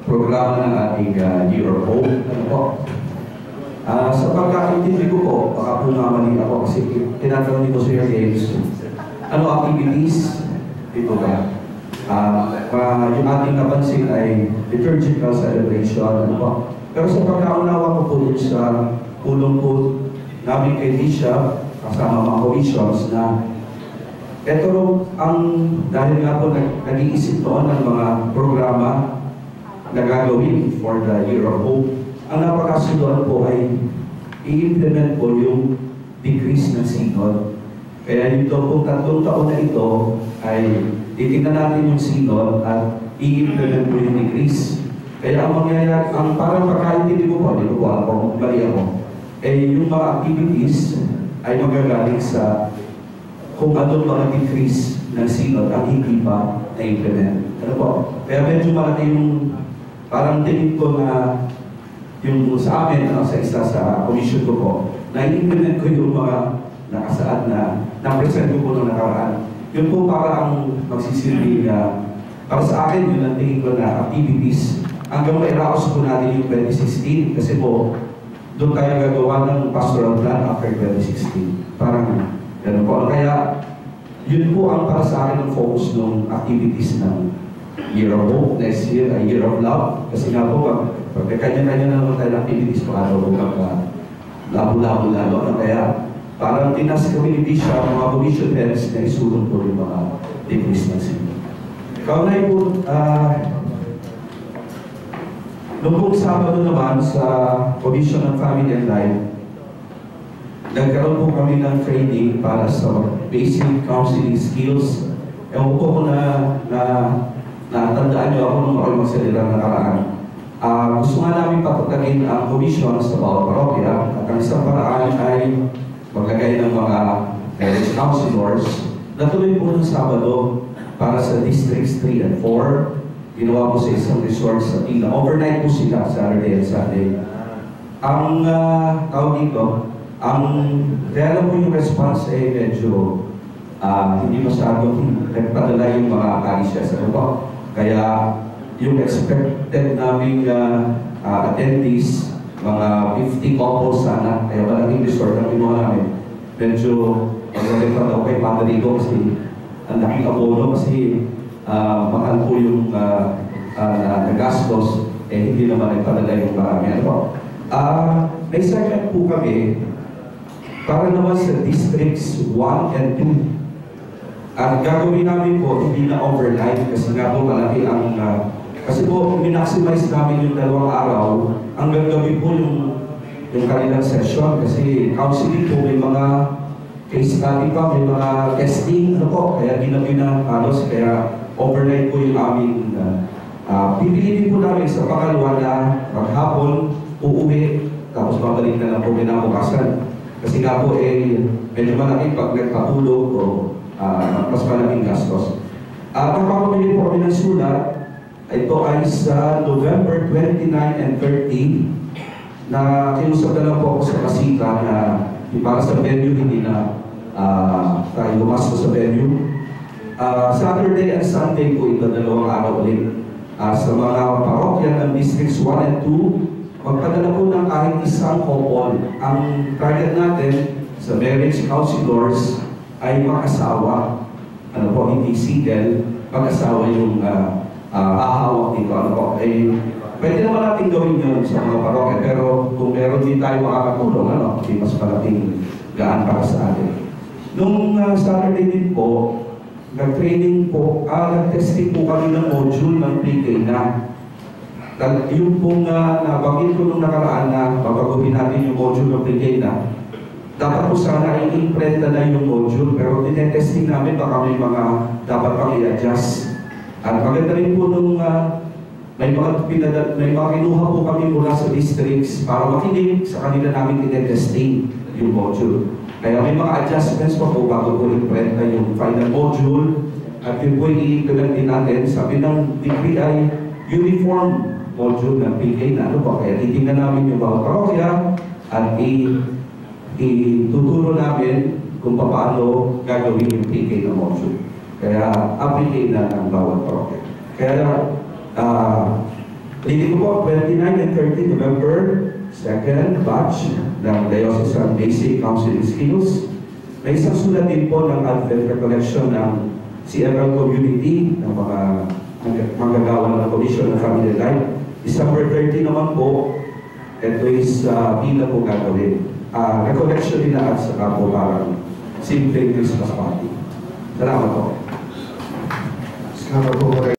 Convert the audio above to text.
programa ng ating Year of Hope. Ano po? Sa pagkakaintindi ko po, baka po namali ako kasi tinatanong ni Sir James, ano activities? Ito ba? Yung ating napansin ay liturgical celebration. Ano po? Pero sa pagkaunawa ko po yun sa pulong po namin kay Bishop, kasama mga commissions na ito ang dahil nga po nag-iisip noon ng mga programa na gagawin for the Year of Hope. Ang napakasunod po ay i-implement po yung decrease ng synod. Kaya dito po 3 taon na ito ay titignan natin yung synod at i-implement po yung decrease. Kaya ang mangyayari, ang parang pagkaintindi ko po, hindi ko alam kung mali ako, eh yung mga activities ay magagaling sa kung ano mga decrease ng synod ang hindi pa na-implement. Ano po? Kaya medyo malaki yung parang tingin ko na yung sa amin, sa isa sa commission ko po, na-implement ko yung mga nakasaad na na-present ko po nung nakaraan. Yun po para ang magsisilbi na para sa akin yun ang tingin ko na activities hanggang mairaos po natin yung 2016 kasi po doon tayo gagawa ng pastoral plan after 2016. Parang ganun po. Kaya yun po ang para sa akin ang focus ng activities ng Year of Hope. Next year ay Year of Love. Kasi nga po, pag kanya-kanya na naman tayo ng activities, paano po labo-labo lalo. Kaya parang tinas kami ni Bishop, mga commission heads na isulong po yung mga decrease ng sin. Kaunay po, noong pong Sabado naman sa Commission on Family and Life, nagkaroon po kami ng training para sa basic counseling skills. Ewan po kung natandaan niyo ako nung ako'y magsalita ng nakaraan. Gusto nga namin patutagin ang commission sa bawat parokya at ang isang paraan ay maglagay ng mga marriage counselors. Natuloy po ng Sabado para sa Districts 3 and 4. Ginawa po sa isang resort sa Tila. Overnight po sila, Saturday and Sunday. Ang tawag dito, kaya lang po yung response ay medyo hindi masyadong nagpadala yung mga karisya sa iba. Kaya yung expected naming attendees, mga 50 couples sana, kaya malaking resort ang ginawa namin. Medyo magaling pa daw kay Padrigo kasi ang laking abono kasi mahal po yung nagastos, hindi naman nagpadala yung marami. May second po kami para naman sa Districts 1 and 2. At gagawin namin po, hindi na overnight kasi nga po malaki ang kasi po, minaximize namin yung 2 araw hanggang gabi po yung kanilang session kasi counseling po may mga case study pa, may mga testing, ano po, kaya ginabi na halos, kaya overnight po yung aming pipilitin po namin sa pangalawa na maghapon, uuwi, tapos babalik na lang po kinabukasan. Kasi nga po medyo malaki pag nagpatulog o mas malaking gastos. Pagpapamili po kami ng sulat, ito ay sa November 29 and 30 na kinusap na lang po ako sa kasita na para sa venue, hindi na tayo lumastos sa venue. Saturday and Sunday po ito, 2 araw ulit. Sa mga parokya ng Districts 1 and 2, magpadala po ng kahit isang couple. Ang target natin sa marriage counselors ay mag-asawa. Ano po, hindi single, mag-asawa yung ahawak dito. Ano po, pwede naman natin gawin yun sa mga parokya, pero kung meron din tayo makakatulong, hindi mas malaking gaan para sa atin. Nung Saturday din po, nag-training po, nag-testing po kami ng module ng PK na. Yung pong nabanggit ko nung nakaraan na babaguhin natin yung module ng PK na, dapat po sana i-imprenta na yung module, pero tinetesting namin baka may mga dapat pang i-adjust. At maganda rin po nung may mga kinuha po kami mula sa districts para makinig sa kanila namin tinetesting yung module. Kaya may mga adjustments pa po bago po i-prenta yung final module at yun po i-implement din natin. Sabi ng degree ay uniform module ng PK na ano po. Kaya titingnan namin yung bawat parokya at ituturo namin kung paano gagawin yung PK na module. Kaya applicate na ng bawat parokya. Kaya Ulitin ko po, 29 and 30 November, second batch ng Diocesan Basic Counseling Skills. May isang sulat din po ng Advent Recollection ng CFL Community ng mga manggagawa ng Commission of Family Life. December 30 naman po, ito is pila po gagawin. Recollection nila at saka po parang simple Christmas party. Salamat po. Salamat po.